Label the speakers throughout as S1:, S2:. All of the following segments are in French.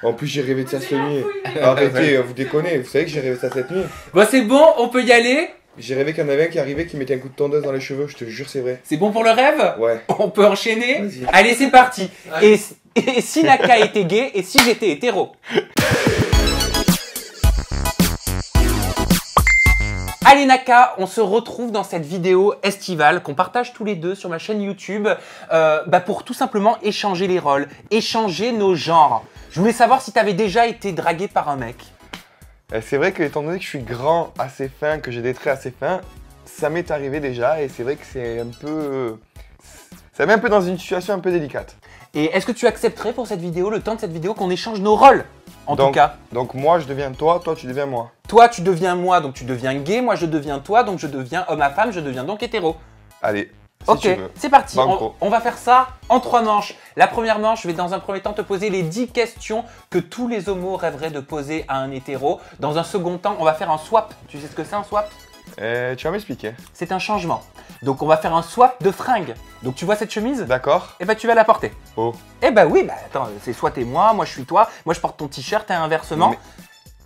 S1: En plus, j'ai rêvé de ça cette nuit. Arrêtez, vous déconnez. Vous savez que j'ai rêvé de ça cette nuit.
S2: Bon, c'est bon, on peut y aller?
S1: J'ai rêvé qu'il y en avait un qui arrivait qui mettait un coup de tondeuse dans les cheveux. Je te jure, c'est vrai.
S2: C'est bon pour le rêve?
S1: Ouais.
S2: On peut enchaîner?
S1: Vas-y.
S2: Allez, c'est parti. Et si Naka était gay et si j'étais hétéro? Allez Naka, on se retrouve dans cette vidéo estivale qu'on partage tous les deux sur ma chaîne YouTube pour tout simplement échanger les rôles, échanger nos genres. Je voulais savoir si tu avais déjà été dragué par un mec.
S1: C'est vrai que, étant donné que je suis grand, assez fin, que j'ai des traits assez fins, ça m'est arrivé déjà et c'est vrai que c'est un peu... Ça met un peu dans une situation un peu délicate.
S2: Et est-ce que tu accepterais pour cette vidéo, le temps de cette vidéo, qu'on échange nos rôles? En tout cas.
S1: Donc moi je deviens toi, toi tu deviens moi.
S2: Toi tu deviens moi, donc tu deviens gay, moi je deviens toi, donc je deviens homme à femme, je deviens donc hétéro.
S1: Allez, si
S2: ok,
S1: tu veux.
S2: c'est parti,
S1: Banco.
S2: on va faire ça en 3 manches. La première manche, je vais dans un premier temps te poser les 10 questions que tous les homos rêveraient de poser à un hétéro. Dans un second temps, on va faire un swap. Tu sais ce que c'est un swap?
S1: Tu vas m'expliquer.
S2: C'est un changement. Donc on va faire un swap de fringues. Donc tu vois cette chemise?
S1: D'accord.
S2: Eh ben tu vas la porter.
S1: Oh.
S2: Eh ben oui, attends, c'est soit t'es moi je suis toi, moi je porte ton t-shirt et inversement.
S1: Mais...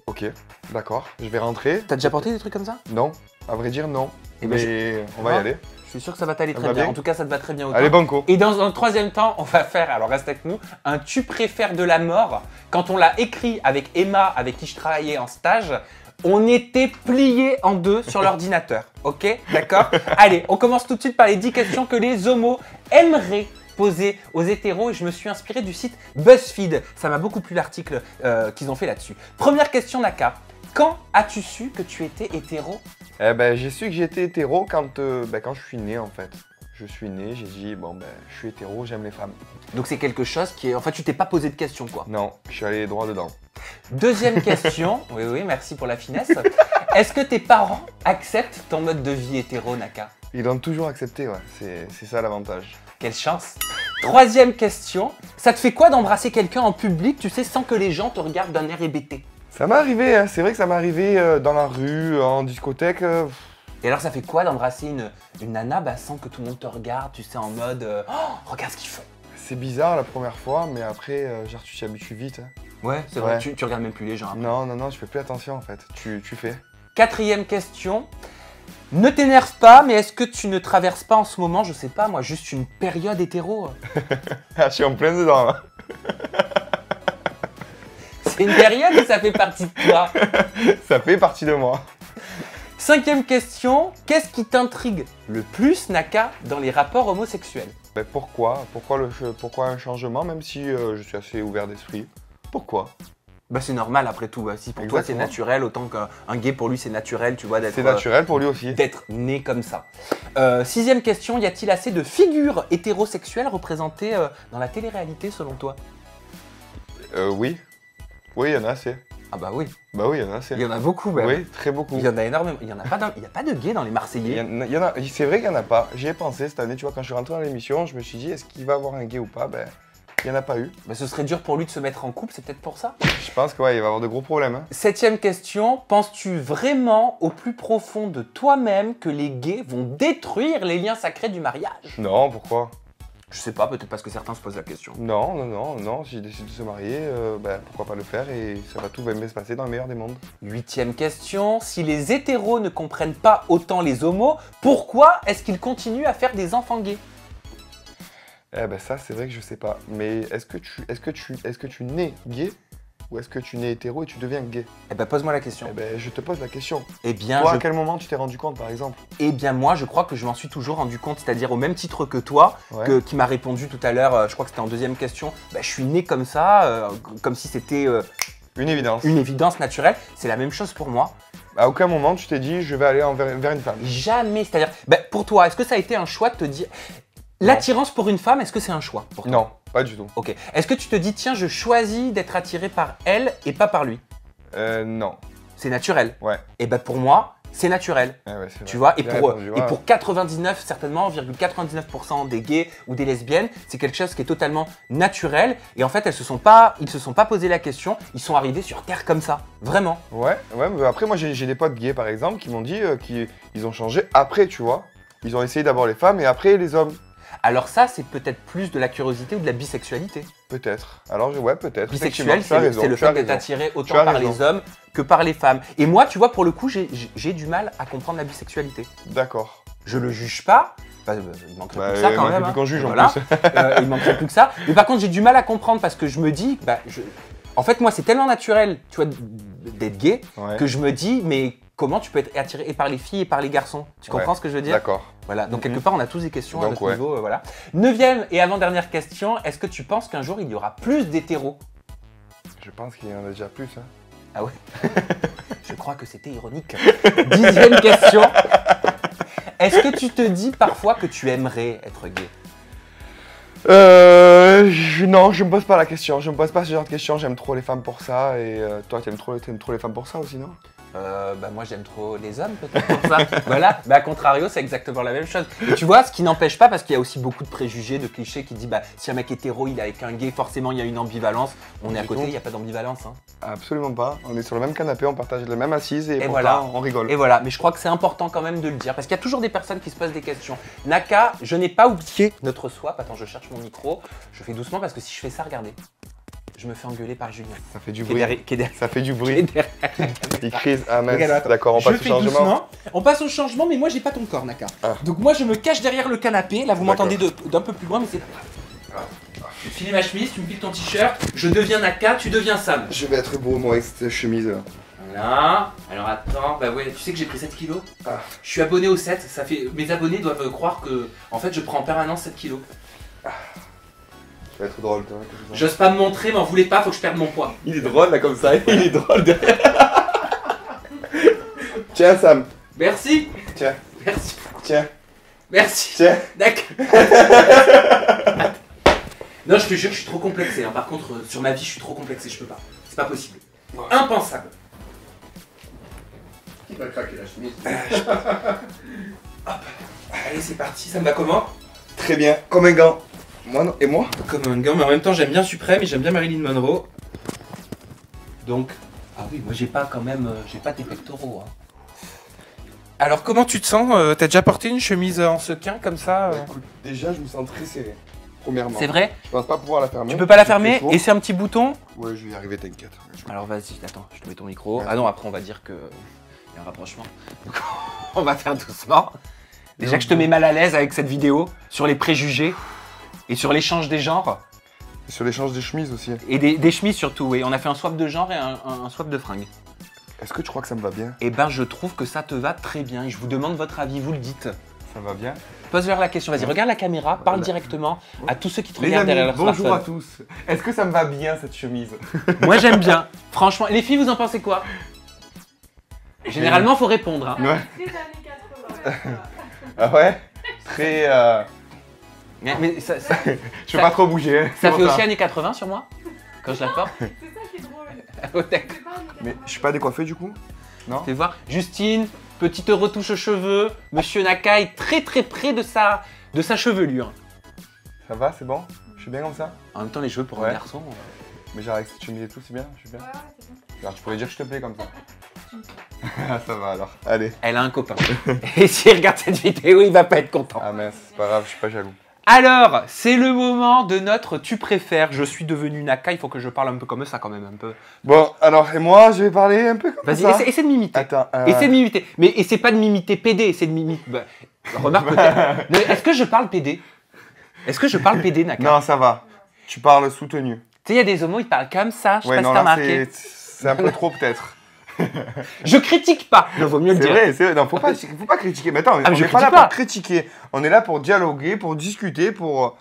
S1: Ok, d'accord, je vais rentrer.
S2: T'as déjà porté des trucs comme ça?
S1: Non, à vrai dire non.
S2: Eh ben,
S1: mais on va y aller.
S2: Je suis sûr que ça va t'aller
S1: Ça
S2: très
S1: va
S2: bien.
S1: bien.
S2: En tout cas, ça te va très bien.
S1: Allez, banco.
S2: Et dans un troisième temps, on va faire, alors reste avec nous, un tu préfères de la mort. Quand on l'a écrit avec Emma, avec qui je travaillais en stage, on était pliés en deux sur l'ordinateur. Ok? D'accord? Allez, on commence tout de suite par les 10 questions que les homos aimeraient poser aux hétéros et je me suis inspiré du site BuzzFeed. Ça m'a beaucoup plu l'article qu'ils ont fait là-dessus. Première question Naka. Quand as-tu su que tu étais hétéro?
S1: Eh ben, j'ai su que j'étais hétéro quand je suis né en fait. Je suis né, j'ai dit bon je suis hétéro, j'aime les femmes.
S2: Donc c'est quelque chose qui est... Enfin, tu t'es pas posé de questions quoi.
S1: Non, je suis allé droit dedans.
S2: Deuxième question. Oui, merci pour la finesse. Est-ce que tes parents acceptent ton mode de vie hétéro, Naka?
S1: Ils l'ont toujours accepté, ouais. C'est ça l'avantage.
S2: Quelle chance. Troisième question. Ça te fait quoi d'embrasser quelqu'un en public, tu sais, sans que les gens te regardent d'un air hébété?
S1: Ça m'est arrivé, hein. C'est vrai que ça m'est arrivé dans la rue, en discothèque.
S2: Et alors ça fait quoi d'embrasser une nana sans que tout le monde te regarde, tu sais, en mode oh, regarde ce qu'ils font.
S1: C'est bizarre la première fois, mais après, genre tu t'y habitues vite. Hein.
S2: Ouais, c'est vrai, tu regardes même plus les gens. Après.
S1: Non, je fais plus attention en fait. Tu fais.
S2: Quatrième question. Ne t'énerve pas, mais est-ce que tu ne traverses pas en ce moment, je sais pas moi, juste une période hétéro?
S1: Je suis en plein dedans là.
S2: C'est une période ou ça fait partie de toi?
S1: Ça fait partie de moi.
S2: Cinquième question, qu'est-ce qui t'intrigue le plus, Naka, dans les rapports homosexuels?
S1: Pourquoi un changement, même si je suis assez ouvert d'esprit? Pourquoi?
S2: C'est normal après tout, si pour toi c'est naturel, autant qu'un gay pour lui c'est naturel, tu vois, d'être...
S1: C'est naturel pour lui aussi.
S2: D'être né comme ça. Sixième question, y a-t-il assez de figures hétérosexuelles représentées dans la télé-réalité selon toi?
S1: Oui. Oui, il y en a assez.
S2: Ah bah oui.
S1: Bah oui, il y en a assez.
S2: Il y en a beaucoup même.
S1: Oui, très beaucoup.
S2: Il y en a énormément. Il n'y a pas de gays dans les Marseillais.
S1: C'est vrai qu'il n'y en a pas. J'y ai pensé cette année, tu vois, quand je suis rentré dans l'émission, je me suis dit, est-ce qu'il va y avoir un gay ou pas? Il n'y en a pas eu.
S2: Ce serait dur pour lui de se mettre en couple, c'est peut-être pour ça.
S1: Je pense qu'il va y avoir de gros problèmes. Hein.
S2: Septième question, penses-tu vraiment au plus profond de toi-même que les gays vont détruire les liens sacrés du mariage?
S1: Non, pourquoi?
S2: Je sais pas, peut-être parce que certains se posent la question.
S1: Non, s'il décide de se marier, pourquoi pas le faire et tout va bien se passer dans le meilleur des mondes.
S2: Huitième question, si les hétéros ne comprennent pas autant les homos, pourquoi est-ce qu'ils continuent à faire des enfants gays?
S1: Ça c'est vrai que je sais pas. Mais est-ce que tu nais gay ou est-ce que tu nais hétéro et tu deviens gay?
S2: Pose-moi la question.
S1: Je te pose la question.
S2: Toi,
S1: à quel moment tu t'es rendu compte par exemple?
S2: Moi je crois que je m'en suis toujours rendu compte, c'est-à-dire au même titre que toi, qui m'a répondu tout à l'heure, je crois que c'était en deuxième question, je suis né comme ça, comme si c'était
S1: une évidence.
S2: Une évidence naturelle, c'est la même chose pour moi.
S1: À aucun moment tu t'es dit je vais aller vers une femme?
S2: Jamais, c'est-à-dire, pour toi, est-ce que ça a été un choix de te dire... L'attirance pour une femme, est-ce que c'est un choix pour toi?
S1: Non, pas du tout.
S2: Ok. Est-ce que tu te dis, tiens, je choisis d'être attiré par elle et pas par lui?
S1: Non.
S2: C'est naturel?
S1: Ouais.
S2: Et pour moi, c'est naturel. Tu vois, et pour 99, certainement, 99% des gays ou des lesbiennes, c'est quelque chose qui est totalement naturel. Et en fait, ils se sont pas posé la question, ils sont arrivés sur Terre comme ça. Vraiment.
S1: Ouais, mais après, moi, j'ai des potes gays, par exemple, qui m'ont dit qu'ils ont changé après, tu vois. Ils ont essayé d'abord les femmes et après les hommes.
S2: Alors ça, c'est peut-être plus de la curiosité ou de la bisexualité.
S1: Peut-être. Alors, ouais, peut-être.
S2: Bisexuel,
S1: Effectivement,
S2: c'est le
S1: tu as
S2: fait d'être
S1: raison.
S2: attiré
S1: Tu
S2: autant
S1: as
S2: par
S1: raison.
S2: les hommes que par les femmes. Et moi, tu vois, pour le coup, j'ai du mal à comprendre la bisexualité.
S1: D'accord.
S2: Je le juge pas. Il manquerait
S1: Bah,
S2: plus que ça
S1: il
S2: quand
S1: manquerait
S2: même.
S1: plus
S2: hein.
S1: qu'on juge en
S2: Voilà.
S1: plus.
S2: Il manquerait plus que ça. Mais par contre, j'ai du mal à comprendre parce que je me dis, en fait, moi, c'est tellement naturel, tu vois, d'être gay,
S1: Ouais.
S2: que je me dis, mais comment tu peux être attiré et par les filles et par les garçons? Tu comprends
S1: Ouais.
S2: ce que je veux dire?
S1: D'accord.
S2: Voilà. Donc quelque part, on a tous des questions à
S1: Donc,
S2: notre
S1: ouais.
S2: niveau. Voilà. 9e et avant-dernière question. Est-ce que tu penses qu'un jour il y aura plus d'hétéros?
S1: Je pense qu'il y en a déjà plus. Hein.
S2: Ah ouais. Je crois que c'était ironique. 10e question. Est-ce que tu te dis parfois que tu aimerais être gay?
S1: Non, je me pose pas la question. Je me pose pas ce genre de questions. J'aime trop les femmes pour ça. Et toi, t'aimes trop les femmes pour ça aussi, non?
S2: Moi j'aime trop les hommes peut-être pour ça. Voilà, à contrario c'est exactement la même chose. Et tu vois, ce qui n'empêche pas, parce qu'il y a aussi beaucoup de préjugés, de clichés qui disent si un mec hétéro il est avec un gay, forcément il y a une ambivalence. On est à côté, il n'y a pas d'ambivalence. Hein.
S1: Absolument pas. On est sur le même canapé, on partage la même assise et pourtant,
S2: voilà.
S1: on rigole.
S2: Et voilà, mais je crois que c'est important quand même de le dire, parce qu'il y a toujours des personnes qui se posent des questions. Naka, je n'ai pas oublié notre swap. Attends, je cherche mon micro. Je fais doucement parce que si je fais ça, regardez. Je me fais engueuler par Julien.
S1: Ça fait du
S2: Qui est
S1: bruit.
S2: derrière- qui est derrière-
S1: Ça fait du
S2: qui est
S1: bruit.
S2: derrière.
S1: Il crise. Ah mince.
S2: Regarde, attends.
S1: D'accord, on
S2: Je
S1: passe au
S2: fais
S1: changement.
S2: doucement. On passe au changement, mais moi j'ai pas ton corps, Naka.
S1: Ah.
S2: Donc moi je me cache derrière le canapé. Là vous
S1: D'accord.
S2: m'entendez d'un peu plus loin, mais c'est pas grave. Tu me files ma chemise, tu me piles ton t-shirt, je deviens Naka, tu deviens Sam.
S1: Je vais être beau moi avec cette chemise.
S2: Voilà. Alors attends, bah ouais, tu sais que j'ai pris 7 kilos.
S1: Ah.
S2: Je suis abonné au 7, ça fait. Mes abonnés doivent croire que en fait je prends en permanence 7 kilos.
S1: Ça va être drôle. toi.
S2: J'ose pas me montrer, m'en voulez pas, faut que je perde mon poids.
S1: Il est drôle là comme ça. Il est drôle. Tiens Sam.
S2: Merci.
S1: Tiens.
S2: Merci.
S1: Tiens.
S2: Merci.
S1: Tiens.
S2: D'accord. Non, je te jure, je suis trop complexé. Hein. Par contre, sur ma vie, je suis trop complexé, je peux pas. C'est pas possible. Impensable.
S1: Qui va craquer la chemise?
S2: Hop. Allez, c'est parti. Ça me va comment?
S1: Très bien. Comme un gant. Moi non. Et moi?
S2: Comme un gant, mais en même temps, j'aime bien Suprême et j'aime bien Marilyn Monroe. Donc, ah oui, moi j'ai pas quand même, j'ai pas tes pectoraux. Hein. Alors, comment tu te sens? T'as déjà porté une chemise en sequin comme ça?
S1: Écoute, déjà je me sens très serré. Premièrement.
S2: C'est vrai?
S1: Je pense pas pouvoir la fermer.
S2: Tu peux pas la
S1: C'est très
S2: fermer?
S1: chaud.
S2: Et c'est un petit bouton?
S1: Ouais, je vais y arriver, t'inquiète.
S2: Alors vas-y, attends, je te mets ton micro.
S1: Ouais.
S2: Ah non, après on va dire que il y a un rapprochement. Donc on va faire doucement. Déjà que je te mets mal à l'aise avec cette vidéo sur les préjugés et sur l'échange des genres
S1: Et sur l'échange des chemises aussi.
S2: et des chemises surtout. Oui, on a fait un swap de genre et un swap de fringues.
S1: Est-ce que tu crois que ça me va bien?
S2: Eh ben, je trouve que ça te va très bien. Et je vous demande votre avis, vous le dites.
S1: Ça va bien.
S2: Pose-leur la question. Vas-y, regarde la caméra, parle
S1: Voilà.
S2: directement à tous ceux qui te
S1: Les
S2: regardent
S1: amis,
S2: derrière leur
S1: bonjour à
S2: smartphone.
S1: tous. Est-ce que ça me va bien cette chemise?
S2: Moi, j'aime bien. Franchement, les filles, vous en pensez quoi? Généralement, faut répondre. Hein.
S1: Ouais.
S3: Très années 80.
S1: Ah ouais? Très.
S2: Mais ça,
S1: Je peux
S2: Ça-
S1: pas trop bouger. hein, c'est
S2: ça
S1: pour
S2: fait aussi années 80 sur moi quand je la porte.
S3: C'est ça qui est drôle.
S2: Oh, d'accord.
S3: C'est pas années
S1: Mais je suis pas décoiffé du coup? Non?
S2: Fais voir. Justine, petite retouche aux cheveux. Monsieur Naka est très très près de sa chevelure.
S1: Ça va, c'est bon? Je suis bien comme ça?
S2: En même temps, les cheveux pour un
S1: Ouais.
S2: garçon.
S1: Mais genre avec cette chemise et tout, c'est bien? Je suis bien?
S3: Ouais, c'est bon.
S1: Alors tu pourrais dire que je te plais comme ça. Ah, ça va alors. Allez.
S2: Elle a un copain. Et s'il regarde cette vidéo, il va pas être content.
S1: Ah mince, c'est pas grave, je suis pas jaloux.
S2: Alors, c'est le moment de notre tu préfères. Je suis devenu Naka, il faut que je parle un peu comme ça quand même un peu.
S1: Bon, alors, et moi, je vais parler un peu comme
S2: Vas-y,
S1: ça.
S2: essaie de m'imiter.
S1: Attends,
S2: Essaie de m'imiter. Mais essaie pas de m'imiter PD, essaie de m'imiter. Bah, remarque peut-être. Mais est-ce que je parle PD? Est-ce que je parle PD, Naka?
S1: Non, ça va. Tu parles soutenu.
S2: Tu sais, il y a des homos, ils parlent comme ça, je sais
S1: Ouais,
S2: pas
S1: non,
S2: si t'as
S1: là,
S2: remarqué.
S1: c'est un peu trop peut-être.
S2: Je critique pas. Non, vaut mieux le
S1: C'est
S2: dire.
S1: vrai, c'est vrai. Non, faut pas critiquer. Mais attends,
S2: Ah, mais
S1: on
S2: je
S1: n'est pas là
S2: critique pas.
S1: pour critiquer. On est là pour dialoguer, pour discuter, pour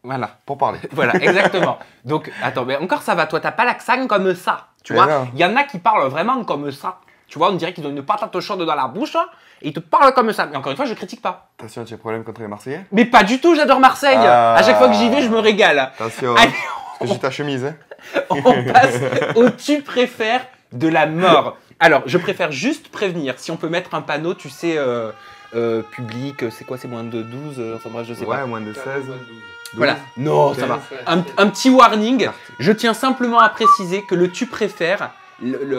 S2: Voilà.
S1: parler.
S2: Voilà, exactement. Donc, attends, mais encore ça va, toi, t'as pas l'accent comme ça. Tu
S1: Mais
S2: vois,
S1: non.
S2: il y en a qui parlent vraiment comme ça. Tu vois, on dirait qu'ils ont une patate chaude dans la bouche hein, et ils te parlent comme ça. Mais encore une fois, je critique pas.
S1: Attention, tu as problème contre les Marseillais?
S2: Mais pas du tout, j'adore Marseille.
S1: Ah.
S2: À chaque fois que j'y vais, je me régale.
S1: Attention,
S2: Allez,
S1: parce que j'ai ta chemise. Hein.
S2: on passe au tu préfères de la mort. Alors, je préfère juste prévenir. Si on peut mettre un panneau, tu sais, public, c'est quoi, c'est moins de 12, enfin bref, je sais pas.
S1: Ouais, moins de 16.
S2: Voilà. Non, ça va. Un petit warning. Je tiens simplement à préciser que le tu préfères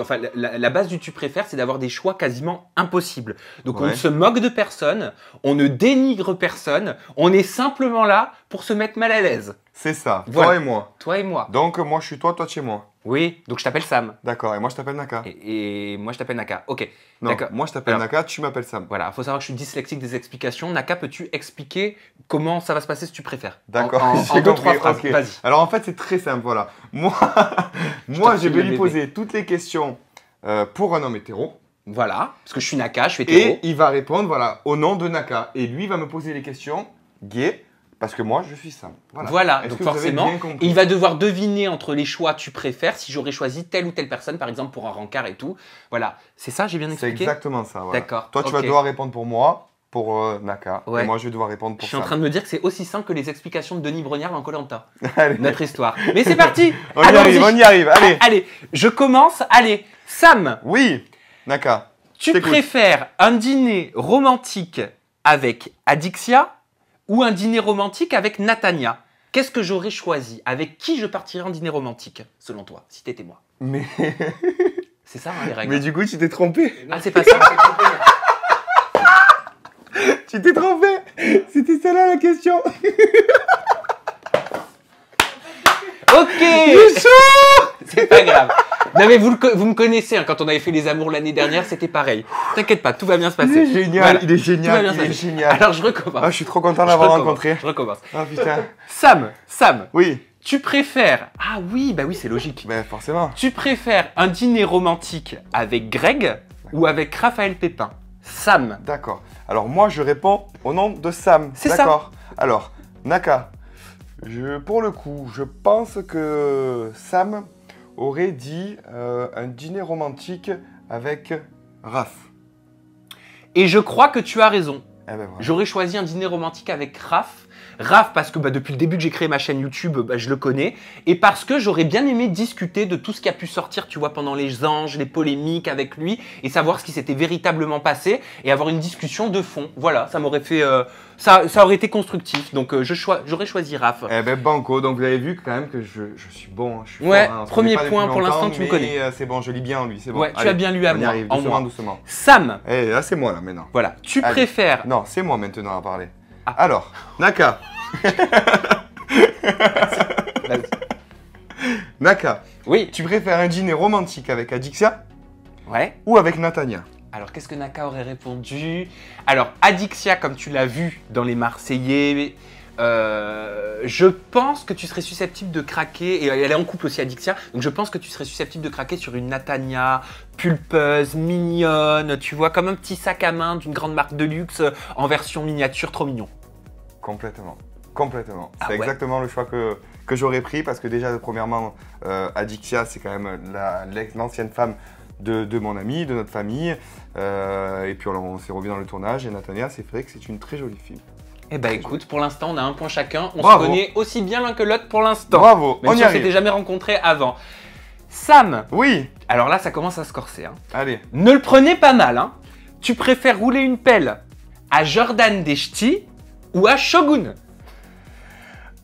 S2: enfin, la base du tu préfères, c'est d'avoir des choix quasiment impossibles. Donc on
S1: Ouais.
S2: ne se moque de personne, on ne dénigre personne, on est simplement là pour se mettre mal à l'aise.
S1: C'est ça,
S2: Voilà.
S1: toi et moi.
S2: Toi et moi.
S1: Donc moi je suis toi tu es moi.
S2: Oui, donc je t'appelle Sam.
S1: D'accord, et moi je t'appelle Naka.
S2: Et moi je t'appelle Naka. Ok,
S1: Non,
S2: d'accord.
S1: moi je t'appelle
S2: Alors-
S1: Naka, tu m'appelles Sam.
S2: Voilà, faut savoir que je suis dyslexique des explications. Naka, peux-tu expliquer comment ça va se passer si tu préfères?
S1: D'accord,
S2: En
S1: j'ai
S2: deux,
S1: compris,
S2: trois phrases,
S1: ok.
S2: vas-y.
S1: Alors en fait c'est très simple, voilà. Moi, je
S2: refile
S1: vais
S2: le
S1: lui
S2: bébé.
S1: poser toutes les questions pour un homme hétéro.
S2: Voilà, parce que je suis Naka, je suis hétéro.
S1: Et il va répondre voilà, au nom de Naka. Et lui va me poser les questions gays, parce que moi je suis Sam.
S2: Voilà,
S1: Est-ce
S2: donc
S1: que vous avez
S2: forcément,
S1: bien compris
S2: il va devoir deviner entre les choix tu préfères si j'aurais choisi telle ou telle personne, par exemple pour un rencard et tout. Voilà, c'est ça, j'ai bien
S1: C'est
S2: expliqué?
S1: exactement ça. Voilà.
S2: D'accord.
S1: Toi tu vas
S2: ok.
S1: devoir répondre pour moi, pour Naka.
S2: Ouais.
S1: Et moi je vais devoir répondre
S2: Je
S1: pour
S2: suis en
S1: Sam.
S2: train de me dire que c'est aussi simple que les explications de Denis Brognard dans Koh-Lanta,
S1: Allez,
S2: notre histoire. Mais c'est parti.
S1: on y
S2: Allons-y.
S1: arrive, on y arrive. Allez.
S2: Allez, je commence. Allez, Sam,
S1: Oui, Naka.
S2: tu
S1: t'écoute.
S2: préfères un dîner romantique avec Adixia ou un dîner romantique avec Natania? Qu'est-ce que j'aurais choisi? Avec qui je partirais en dîner romantique, selon toi, si t'étais moi?
S1: Mais,
S2: C'est ça, hein, les règles.
S1: mais du coup tu t'es trompé.
S2: Ah, c'est pas ça?
S1: Tu t'es trompé. C'était celle-là la question.
S2: Ok. C'est pas grave. Non mais vous me connaissez, hein, quand on avait fait les amours l'année dernière, c'était pareil. T'inquiète pas, tout va bien se
S1: Il
S2: passer.
S1: est génial,
S2: Voilà.
S1: il est
S2: Tout va
S1: génial,
S2: bien se
S1: il est
S2: passer.
S1: génial.
S2: Alors je recommence.
S1: Ah, je suis trop content de
S2: Je
S1: l'avoir
S2: recommence.
S1: rencontré.
S2: Je recommence.
S1: Ah putain.
S2: Sam,
S1: Oui,
S2: tu préfères... Ah oui, bah oui, c'est logique.
S1: ben forcément.
S2: Tu préfères un dîner romantique avec Greg ou avec Raphaël Pépin? Sam.
S1: D'accord. Alors moi je réponds au nom de Sam.
S2: C'est ça.
S1: D'accord. Alors, Naka, pour le coup, je pense que Sam aurait dit un dîner romantique avec Raph.
S2: Et je crois que tu as raison.
S1: Eh ben voilà.
S2: J'aurais choisi un dîner romantique avec Raph. Raph parce que depuis le début que j'ai créé ma chaîne YouTube, je le connais. Et parce que j'aurais bien aimé discuter de tout ce qui a pu sortir, tu vois, pendant les anges, les polémiques avec lui, et savoir ce qui s'était véritablement passé, et avoir une discussion de fond. Voilà, ça m'aurait fait... ça aurait été constructif. Donc j'aurais choisi Raph.
S1: Eh ben banco, donc vous avez vu quand même que je suis bon. Je suis
S2: Ouais,
S1: fort, hein. On se
S2: premier
S1: connaît pas
S2: point,
S1: depuis
S2: pour l'instant,
S1: longtemps,
S2: tu me
S1: mais,
S2: connais.
S1: c'est bon, je lis bien en lui, c'est bon.
S2: Ouais, tu
S1: Allez,
S2: as bien lu à
S1: on y
S2: moi,
S1: arrive,
S2: en
S1: doucement,
S2: moi.
S1: doucement.
S2: Sam,
S1: Eh, là c'est moi là maintenant.
S2: voilà, tu
S1: Allez.
S2: préfères...
S1: Non, c'est moi maintenant à parler.
S2: Ah.
S1: Alors, Naka.
S2: Vas-y.
S1: Naka,
S2: Oui,
S1: tu préfères un dîner romantique avec Adixia
S2: ouais.
S1: ou avec Natania?
S2: Alors, qu'est-ce que Naka aurait répondu? Alors, Adixia, comme tu l'as vu dans Les Marseillais, je pense que tu serais susceptible de craquer, et elle est en couple aussi, Adixia, donc je pense que tu serais susceptible de craquer sur une Natania pulpeuse, mignonne, tu vois, comme un petit sac à main d'une grande marque de luxe en version miniature, trop mignon.
S1: Complètement. Complètement.
S2: Ah
S1: C'est
S2: ouais.
S1: exactement le choix que j'aurais pris parce que déjà, premièrement, Adixia, c'est quand même l'ancienne femme de mon ami, de notre famille. Et puis on s'est revu dans le tournage et Natania, c'est vrai que c'est une très jolie fille.
S2: Eh ben écoute, pour l'instant, on a un point chacun, on
S1: Bravo.
S2: se connaît aussi bien l'un que l'autre pour l'instant.
S1: Bravo,
S2: Même
S1: on
S2: si
S1: y
S2: on s'était
S1: arrive.
S2: jamais rencontrés avant. Sam,
S1: Oui,
S2: alors là, ça commence à se corser, hein.
S1: allez.
S2: Ne le prenez pas mal, hein. Tu préfères rouler une pelle à Jordan Deshti ou à Shogun?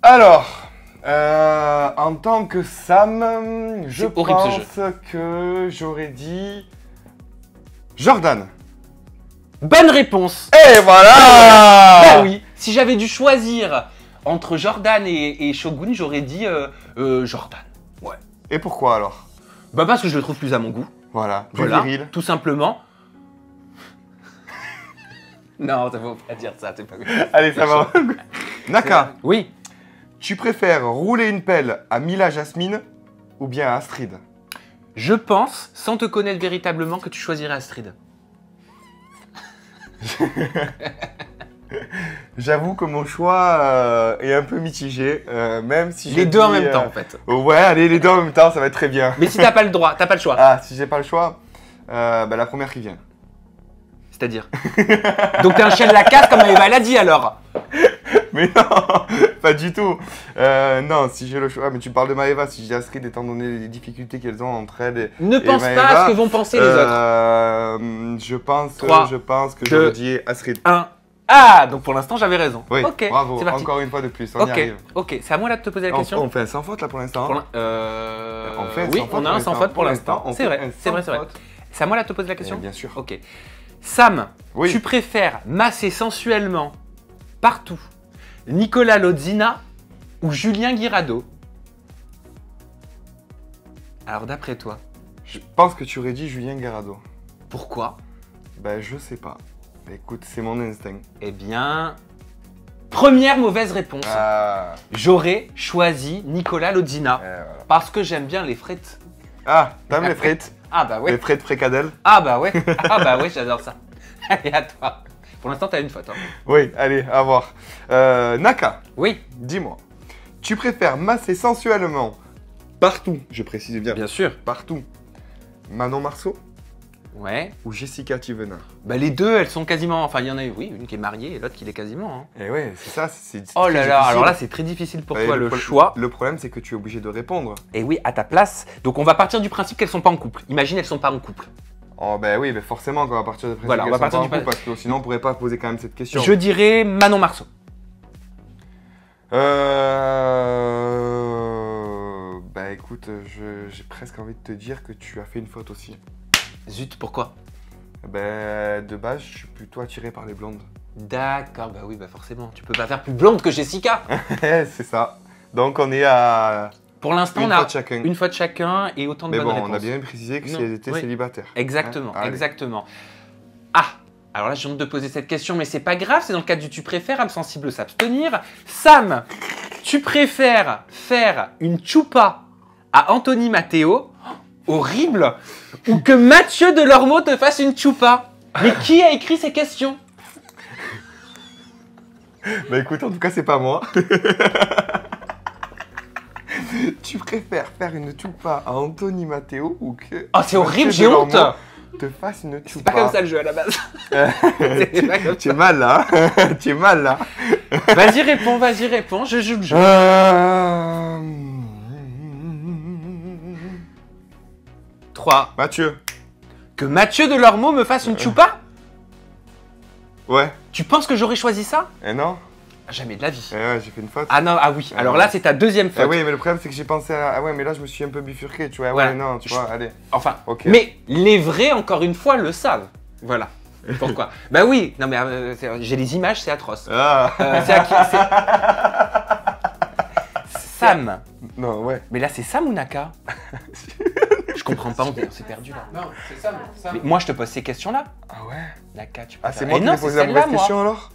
S1: Alors, en tant que Sam, je
S2: C'est horrible, ce
S1: pense que j'aurais dit Jordan.
S2: Bonne réponse.
S1: Et voilà.
S2: Bah oui, si j'avais dû choisir entre Jordan et Shogun, j'aurais dit Jordan. Ouais.
S1: Et pourquoi alors?
S2: Bah parce que je le trouve plus à mon goût.
S1: Voilà, plus
S2: Voilà,
S1: viril.
S2: tout simplement. Non, ça faut pas dire ça, c'est pas
S1: Allez, ça va. Naka,
S2: Oui,
S1: tu préfères rouler une pelle à Mila Jasmine ou bien à Astrid?
S2: je pense, sans te connaître véritablement, que tu choisirais Astrid.
S1: J'avoue que mon choix est un peu mitigé, même si
S2: Les
S1: je
S2: deux en
S1: dis,
S2: même temps, en fait.
S1: Ouais, allez, les deux en même temps, ça va être très bien.
S2: Mais si t'as pas le droit, t'as pas le choix.
S1: Ah, si j'ai pas le choix, bah, la première qui vient.
S2: C'est-à-dire. Donc t'es un chien de la casse comme Eva l'a dit alors.
S1: Mais non, pas du tout. Non, si j'ai le choix, mais tu parles de Maëva, si j'ai Astrid, étant donné les difficultés qu'elles ont entre elles
S2: Ne pense
S1: Maëva,
S2: pas à ce que vont penser les autres.
S1: Je pense,
S2: 3,
S1: je pense que
S2: 2,
S1: je dis Astrid.
S2: 1. Ah, donc pour l'instant, j'avais raison.
S1: Oui,
S2: Ok,
S1: bravo,
S2: c'est parti.
S1: encore une fois de plus, on y
S2: Ok,
S1: arrive.
S2: ok, c'est à moi là de te poser la question.
S1: On fait un sans faute là pour l'instant.
S2: Pour
S1: hein.
S2: l'in-
S1: On fait un
S2: oui,
S1: sans faute
S2: on a
S1: pour
S2: un sans
S1: l'instant.
S2: faute pour l'instant.
S1: On
S2: C'est
S1: fait
S2: vrai,
S1: un
S2: c'est vrai,
S1: sans
S2: c'est vrai.
S1: faute.
S2: C'est à moi là de te poser la question.
S1: Bien sûr.
S2: Ok. Sam,
S1: Oui.
S2: tu préfères masser sensuellement partout Nicolas Lodzina ou Julien Guirado? Alors d'après toi,
S1: Je pense que tu aurais dit Julien Garado.
S2: pourquoi?
S1: Ben, je sais pas. Écoute, c'est mon instinct.
S2: Eh bien, première mauvaise réponse.
S1: Ah,
S2: J'aurais choisi Nicolas Lodzina
S1: voilà.
S2: parce que j'aime bien les frites.
S1: Ah, t'aimes les frites?
S2: Ah bah ouais.
S1: Les frites fricadelles?
S2: Ah bah ouais. Ah bah ouais, j'adore ça. Allez, à toi. Pour l'instant, t'as une faute. Hein.
S1: Oui, allez, à voir. Naka,
S2: Oui,
S1: dis-moi. Tu préfères masser sensuellement partout, je précise bien,
S2: bien sûr.
S1: partout, Manon Marceau
S2: Ouais.
S1: ou Jessica Thivenard?
S2: Bah les deux, elles sont quasiment... Enfin, il y en a, oui, une qui est mariée et l'autre qui l'est quasiment. Hein.
S1: Eh ouais, c'est ça, c'est
S2: Oh
S1: très
S2: là là,
S1: difficile.
S2: alors là, c'est très difficile pour
S1: Et
S2: toi le
S1: pro-
S2: choix.
S1: Le problème, c'est que tu es obligé de répondre.
S2: Et oui, à ta place. Donc on va partir du principe qu'elles sont pas en couple. Imagine, elles sont pas en couple.
S1: Oh ben oui, mais forcément qu'on va partir de principe
S2: Voilà, on
S1: qu'elles
S2: va
S1: sont
S2: partir
S1: pas
S2: du
S1: en couple, parce que sinon on pourrait pas poser quand même cette question.
S2: Je dirais Manon Marceau.
S1: Bah écoute, j'ai presque envie de te dire que tu as fait une faute aussi.
S2: Zut, pourquoi?
S1: Ben de base, je suis plutôt attiré par les blondes.
S2: D'accord, bah oui, bah forcément. Tu peux pas faire plus blonde que Jessica.
S1: C'est ça. Donc on est à
S2: Pour l'instant,
S1: une
S2: on
S1: fois
S2: a
S1: de chacun.
S2: une fois de chacun et autant de
S1: Mais
S2: bonnes
S1: bon,
S2: réponses.
S1: on a bien précisé que si
S2: Non,
S1: elles étaient
S2: oui.
S1: célibataires.
S2: Exactement,
S1: Hein, allez.
S2: exactement. Ah, alors là, j'ai honte de poser cette question, mais c'est pas grave, c'est dans le cadre du tu préfères, âme sensible s'abstenir. Sam, tu préfères faire une choupa à Anthony Matteo, horrible, ou que Mathieu Delormeau te fasse une choupa? Mais qui a écrit ces questions?
S1: Bah écoute, en tout cas, c'est pas moi. Tu préfères faire une choupa à Anthony Matteo ou que
S2: Oh, c'est horrible,
S1: Mathieu
S2: j'ai honte.
S1: Delormeau te fasse une choupa?
S2: C'est pas comme ça le jeu à la base. C'est pas comme
S1: Tu es mal là. Tu es mal là.
S2: Vas-y, réponds, je joue le jeu.
S1: Euh...
S2: 3.
S1: Mathieu.
S2: Que Mathieu Delormeau me fasse une choupa?
S1: Ouais.
S2: Tu penses que j'aurais choisi ça?
S1: Eh non?
S2: Jamais de la vie.
S1: Eh ouais, j'ai fait une faute.
S2: Ah non, ah oui. Alors là, c'est ta deuxième
S1: Eh
S2: faute.
S1: oui, mais le problème c'est que j'ai pensé à... Ah ouais, mais là je me suis un peu bifurqué, tu vois.
S2: Voilà.
S1: Ouais, non, tu vois, allez.
S2: Enfin,
S1: Ok.
S2: mais les vrais, encore une fois, le savent. Voilà. Pourquoi? Bah oui, non mais j'ai les images, c'est atroce.
S1: Ah.
S2: C'est à qui? Sam.
S1: Non, ouais.
S2: Mais là, c'est Sam ou Naka? Je comprends pas, on s'est perdu là.
S4: Non, c'est ça, ça.
S2: Mais moi, je te pose ces questions-là.
S1: Ah ouais.
S2: Naka, tu
S1: Ah,
S2: préfères-
S1: c'est moi
S2: Eh
S1: qui
S2: non,
S1: ai
S2: c'est
S1: posé la
S2: celle-là,
S1: mauvaise
S2: moi.
S1: question alors?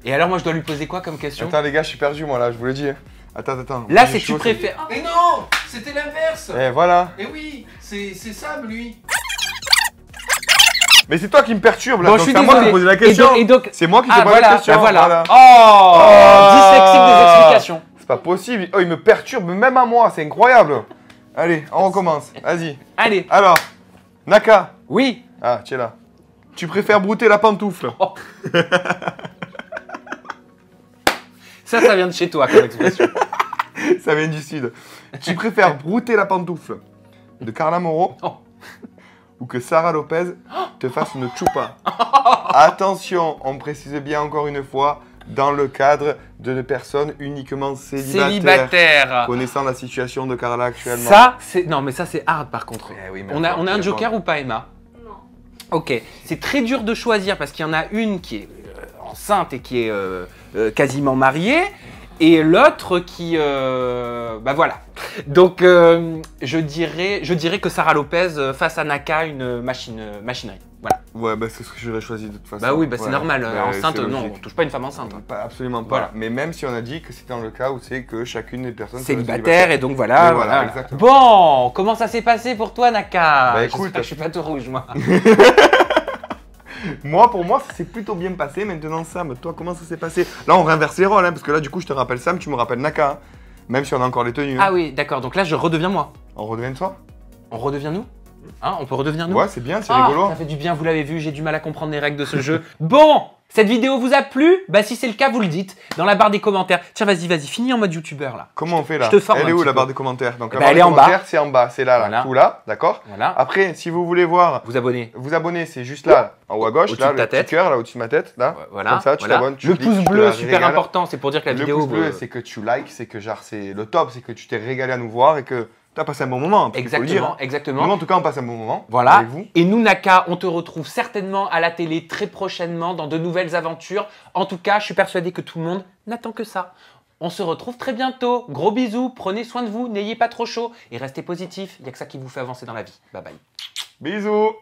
S2: Et alors, moi, je dois lui poser quoi comme question?
S1: Attends les gars, je suis perdu moi là, je vous le dis. Attends.
S2: Là,
S1: J'ai
S2: c'est tu
S1: chaud,
S2: préfères.
S4: Mais non, c'était l'inverse.
S1: Eh voilà.
S4: Et oui, c'est Sam, lui.
S1: Mais c'est toi qui me perturbe là,
S2: Bon,
S1: donc
S2: je suis
S1: c'est à moi de
S2: désolé.
S1: poser la
S2: Et
S1: question.
S2: donc- et donc-
S1: C'est moi qui
S2: Ah
S1: te pose
S2: voilà,
S1: la question.
S2: bah voilà. Oh,
S1: Oh.
S2: dyslexique des explications.
S1: C'est pas possible. Oh, il me perturbe même à moi, c'est incroyable. Allez, on recommence. Vas-y.
S2: Allez,
S1: Alors, Naka.
S2: oui.
S1: Ah, tu es là. Tu préfères brouter la pantoufle?
S2: Oh. Ça vient de chez toi comme expression.
S1: Ça vient du sud. Tu préfères brouter la pantoufle de Carla Moreau
S2: Oh.
S1: ou que Sarah Lopez te fasse une choupa? Attention, on précise bien encore une fois, dans le cadre de personnes uniquement célibataires.
S2: Célibataire.
S1: Connaissant la situation de Carla actuellement.
S2: Ça, c'est. Non, mais ça, c'est hard par contre.
S1: Eh oui, mais
S2: On a
S1: encore,
S2: un
S1: tu
S2: joker
S1: réponds.
S2: ou pas, Emma?
S3: Non.
S2: Ok. C'est très dur de choisir parce qu'il y en a une qui est enceinte et qui est quasiment mariée. Et l'autre qui... bah voilà. Donc, je dirais que Sarah Lopez face à Naka une machinerie. Voilà.
S1: Ouais, bah c'est ce que j'aurais choisi de toute façon.
S2: Bah oui, bah c'est
S1: Ouais.
S2: normal.
S1: Bah,
S2: Enceinte,
S1: c'est
S2: non, on
S1: logique.
S2: touche pas une femme enceinte.
S1: Pas, absolument pas.
S2: Voilà.
S1: Mais même si on a dit que c'était dans le cas où c'est que chacune des personnes serait
S2: Célibataire et donc voilà.
S1: Et voilà, exactement.
S2: Bon, comment ça s'est passé pour toi, Naka?
S1: Bah,
S2: J'espère
S1: écoute,
S2: que je suis pas tout rouge, moi.
S1: Moi, pour moi, ça s'est plutôt bien passé. Maintenant, Sam, toi, comment ça s'est passé? Là, on réinverse les rôles, hein, parce que là, du coup, je te rappelle Sam, tu me rappelles Naka. Hein, même si on a encore les tenues. Hein.
S2: Ah oui, d'accord. Donc là, je redeviens moi.
S1: On redevient toi?
S2: On redevient nous? Hein, on peut redevenir nous?
S1: Ouais, c'est bien, c'est
S2: Ah,
S1: rigolo.
S2: ça fait du bien, vous l'avez vu, j'ai du mal à comprendre les règles de ce jeu. Bon, Cette vidéo vous a plu? Bah si c'est le cas, vous le dites dans la barre des commentaires. Tiens, vas-y, finis en mode youtubeur là.
S1: Comment on fait là?
S2: Je te forme
S1: Elle
S2: un
S1: est où
S2: petit
S1: la
S2: peu.
S1: barre de commentaires? Donc
S2: Eh
S1: la
S2: ben,
S1: barre
S2: elle
S1: de
S2: est en bas.
S1: commentaires, c'est en bas, c'est là,
S2: Voilà.
S1: tout là, d'accord?
S2: Voilà.
S1: Après, si vous voulez voir,
S2: Vous abonnez.
S1: vous abonner, c'est juste là, en haut à gauche,
S2: Au-dessus
S1: là,
S2: de ta
S1: le petit
S2: tête.
S1: cœur, là au-dessus de ma tête, là.
S2: Voilà.
S1: Comme ça, tu
S2: voilà.
S1: t'abonnes, tu
S2: Le
S1: cliques,
S2: pouce
S1: tu te
S2: bleu,
S1: la
S2: super
S1: régales.
S2: important, c'est pour dire que la
S1: Le
S2: vidéo.
S1: pouce bleu, c'est que tu likes, c'est que genre c'est le top, c'est que tu t'es régalé à nous voir et que tu as passé un bon moment. Parce qu'il faut le dire,
S2: Exactement,
S1: hein.
S2: exactement.
S1: Nous, en tout cas, on passe un bon moment
S2: Voilà.
S1: avec vous.
S2: Et nous, Naka, on te retrouve certainement à la télé très prochainement dans de nouvelles aventures. En tout cas, je suis persuadé que tout le monde n'attend que ça. On se retrouve très bientôt. Gros bisous, prenez soin de vous, n'ayez pas trop chaud et restez positifs. Il n'y a que ça qui vous fait avancer dans la vie. Bye bye.
S1: Bisous.